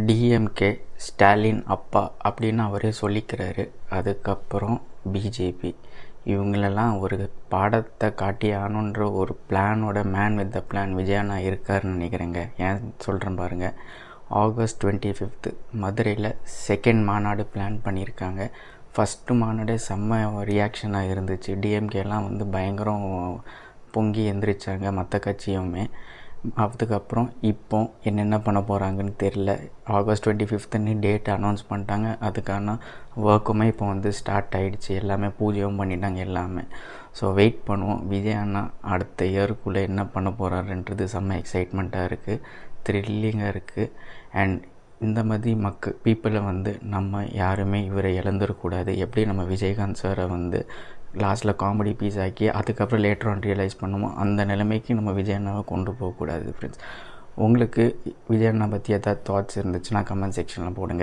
DMK Stalin அப்பா அப்படின்னு அவரே சொல்லிக்கிறாரு. அதுக்கப்புறம் பிஜேபி இவங்களெல்லாம் ஒரு பாடத்தை காட்டி ஆகணுன்ற ஒரு பிளானோட மேன் வித் த பிளான் விஜயண்ணா இருக்காருன்னு நினைக்கிறேங்க. ஏன் சொல்கிறேன் பாருங்கள். ஆகஸ்ட் 25 மதுரையில் செகண்ட் மாநாடு பிளான் பண்ணியிருக்காங்க. ஃபஸ்ட்டு மாநாடே செம்ம ரியாக்ஷனாக இருந்துச்சு. டிஎம்கேலாம் பயங்கரம் பொங்கி எந்திரிச்சாங்க, மற்ற கட்சியுமே. அதுக்கப்புறம் இப்போ என்னென்ன பண்ண போகிறாங்கன்னு தெரில. ஆகஸ்ட் 25 டேட் அனௌன்ஸ் பண்ணிட்டாங்க. அதுக்கான ஒர்க்குமே இப்போ ஸ்டார்ட் ஆகிடுச்சு. எல்லாமே பூஜையும் பண்ணிட்டாங்க எல்லாமே. ஸோ வெயிட் பண்ணுவோம். விஜய் அண்ணா அடுத்த இயருக்குள்ளே என்ன பண்ண போகிறாருன்றது செம்ம எக்ஸைட்மெண்ட்டாக இருக்குது, த்ரில்லிங்காக இருக்குது. அண்ட் இந்த மாதிரி பீப்புளை நம்ம யாருமே இவரை இழந்துடக்கூடாது. எப்படி நம்ம விஜயகாந்த் சாரை லாஸ்ட்டில் காமெடி பீஸ் ஆக்கி அதுக்கப்புறம் லேட்டர் ஆன் ரியலைஸ் பண்ணுவோம், அந்த நிலைமைக்கு நம்ம விஜய் அண்ணாவை கொண்டு போகக்கூடாது ஃப்ரெண்ட்ஸ். உங்களுக்கு விஜய் அண்ணா பற்றி ஏதாவது தாட்ஸ் இருந்துச்சுன்னா கமெண்ட் செக்ஷனில் போடுங்க.